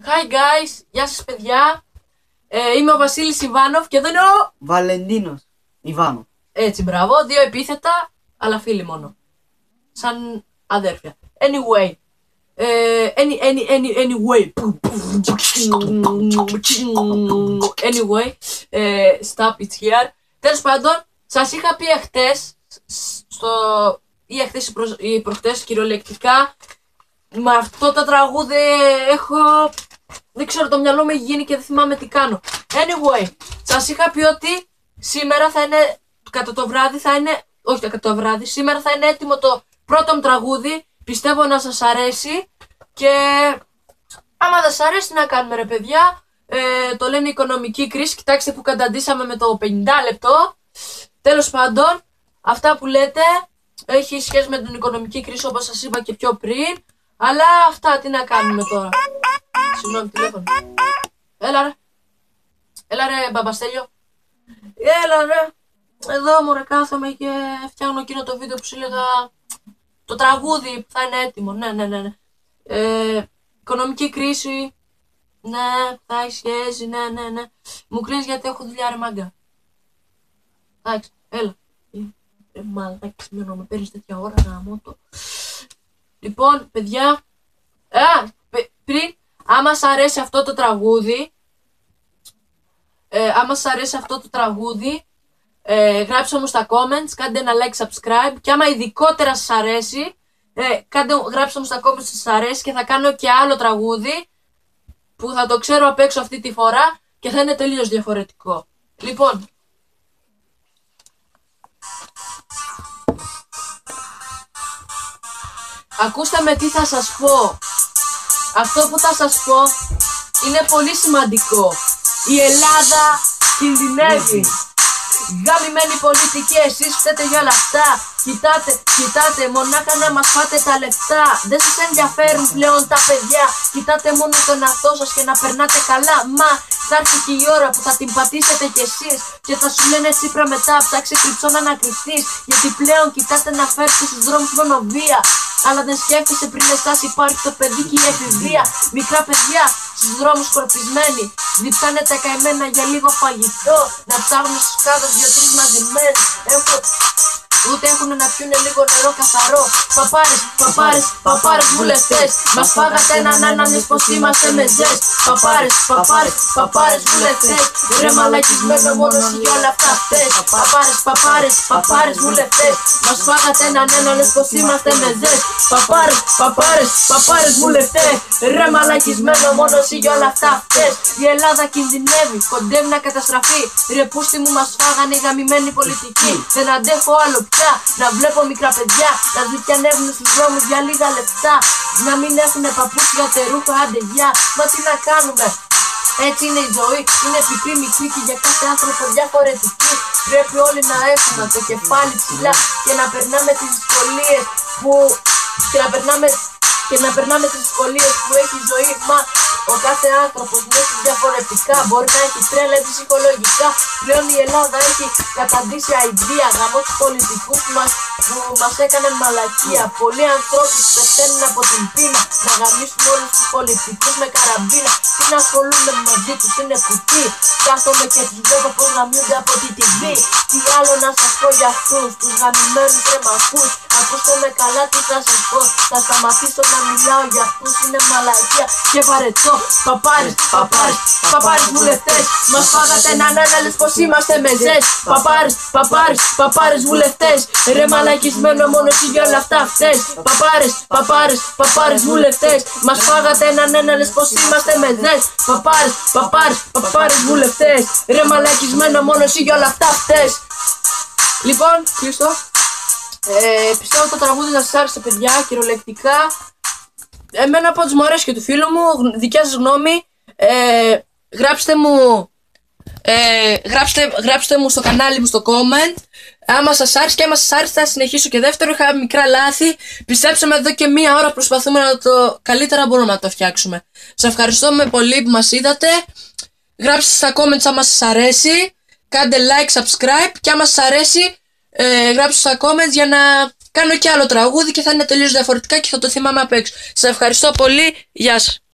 Hi guys, γεια σας παιδιά. Είμαι ο Βασίλης Ιβάνοφ και εδώ είναι ο Βαλεντίνος Ιβάνοφ. Έτσι, μπράβο, δύο επίθετα, αλλά φίλοι μόνο. Σαν αδέρφια. Anyway. Anyway, stop it's here. Τέλος πάντων, σας είχα πει εχθές, ή προχτές κυριολεκτικά, με αυτό το τραγούδι δεν ξέρω, το μυαλό μου έχει γίνει και δεν θυμάμαι τι κάνω. Anyway, σας είχα πει ότι σήμερα θα είναι, σήμερα θα είναι έτοιμο το πρώτο μου τραγούδι. Πιστεύω να σας αρέσει και άμα δεν σας αρέσει τι να κάνουμε ρε παιδιά. Το λένε οικονομική κρίση, κοιτάξτε που καταντήσαμε με το 50 λεπτό. Τέλος πάντων, αυτά που λέτε έχει σχέση με την οικονομική κρίση όπως σας είπα και πιο πριν. Αλλά αυτά τι να κάνουμε τώρα. Συγγνώμη, τηλέφωνο. Έλα ρε μπαμπαστέλιο. Έλα ρε. Εδώ μωρέ κάθομαι και φτιάχνω εκείνο το βίντεο που σου έλεγα. Το τραγούδι που θα είναι έτοιμο. Ναι. Οικονομική κρίση. Ναι, θα έχει σχέση. Ναι. Μου κλείνεις γιατί έχω δουλειά ρε μάγκα. Εντάξει, έλα. Μάλλον με παίρνεις τέτοια ώρα να μότο. Λοιπόν, παιδιά, πριν, άμα σας αρέσει αυτό το τραγούδι, γράψτε μου στα comments, κάντε ένα like, subscribe και άμα ειδικότερα σας αρέσει, γράψτε μου στα comments ότι σας αρέσει και θα κάνω και άλλο τραγούδι που θα το ξέρω απ' έξω αυτή τη φορά και θα είναι τελείως διαφορετικό. Λοιπόν, ακούστε με τι θα σας πω. Αυτό που θα σας πω είναι πολύ σημαντικό. Η Ελλάδα κινδυνεύει. Γαμημένη πολιτική, εσείς φταίτε για όλα αυτά. Κοιτάτε, μονάχα να μας φάτε τα λεφτά. Δεν σας ενδιαφέρουν πλέον τα παιδιά. Κοιτάτε μόνο τον εαυτό σας και να περνάτε καλά. Μα θα έρθει και η ώρα που θα την πατήσετε κι εσείς και θα σου λένε Τσίπρα μετά, ψάξε κρυψό να ανακριθείς. Γιατί πλέον κοιτάτε να φέρετε στους δρόμους μόνο βία. Αλλά δεν σκέφτεσαι πριν εσάς υπάρχει το παιδί και η εφηβεία. Μικρά παιδιά στους δρόμους σκορπισμένοι, διψάνε τα καημένα για λίγο φαγητό. Να ψάχνουν στους κάδους 2-3 μαζεμένοι. Ούτε έχουνε να πιούνε λίγο νερό καθαρό. Παπάρες βουλευτές, μας φάγατε εμείς πως είμαστε μεζές. Παπάρες βουλευτές, ρε μαλακισμένο μόνος για όλα αυτά φταίς. Παπάρες βουλευτές, μας φάγατε εμείς πως είμαστε μεζές. Παπάρες βουλευτές, ρε μαλακισμένο μόνος για όλα αυτά φταίς. Η Ελλάδα κινδυνεύει, κοντεύει να καταστραφεί. Ρε πούστη μου μας φάγανε οι γαμημένοι πολιτικοί. Δεν αντέχω άλλο πια να βλέπω μικρά παιδιά να ζητιανεύουν στους δρόμους για λίγα λεφτά. Να μην έχουνε παπούτσια, τερούχα, άντε γεια. Μα τι να κάνουμε, έτσι είναι η ζωή. Είναι πικρή μικρή και για κάθε άνθρωπο διαφορετική. Πρέπει όλοι να έχουμε το κεφάλι ψηλά και να περνάμε τις δυσκολίες που έχει η ζωή. Μα ο κάθε άνθρωπος νιώθει διαφορετικά. Μπορεί να έχει τρέλα ψυχολογικά. Πλέον η Ελλάδα έχει καταντήσει αηδία. Γαμώ τους πολιτικούς που μας έκανε μαλακία. Πολλοί ανθρώποι πεθαίνουν από την πείνα. Να γαμίσουν όλους τους πολιτικούς με καραμπίνα. Τι να ασχολούνται μαζί τους, είναι κουτί. Κάθομαι και τους βλέπω πως γαμιούνται από τη TV. Τι άλλο να σας πω για αυτούς τους γαμημένους ρε μ' ακούς. Ακούστε με καλά τι θα σας πω. Θα σταματήσω να μιλάω για αυτούς, είναι μαλακία και βαρετό. Παπάρες βουλευτές, μας φάγατε λες πως είμαστε μεζές. Παπάρες βουλευτές, ρε μαλακισμένο μόνο εσύ για όλα αυτά φταίς. Παπάρες βουλευτές, μας φάγατε λες πως είμαστε μεζές. Παπάρες βουλευτές, ρε μαλακισμένο μόνο εσύ για όλα αυτά φταίς. Λοιπόν, κλείστο. Πιστεύω το τραγούδι να σας άρεσε παιδιά, κυριολεκτικά. Εμένα πάντως μου αρέσει και του φίλου μου, δικιά σας γνώμη. Γράψτε μου στο κανάλι μου στο comment άμα σας άρεσε, και άμα σας άρεσε θα συνεχίσω και δεύτερο. Είχα μικρά λάθη, πιστέψτε με, εδώ και μία ώρα προσπαθούμε να το καλύτερα μπορούμε να το φτιάξουμε. Σας ευχαριστώ πολύ που μας είδατε. Γράψτε στα comments άμα σας αρέσει, κάντε like, subscribe και άμα σας αρέσει γράψτε στα comments για να κάνω και άλλο τραγούδι και θα είναι τελείως διαφορετικά και θα το θυμάμαι απ' έξω. Σας ευχαριστώ πολύ, γεια σας.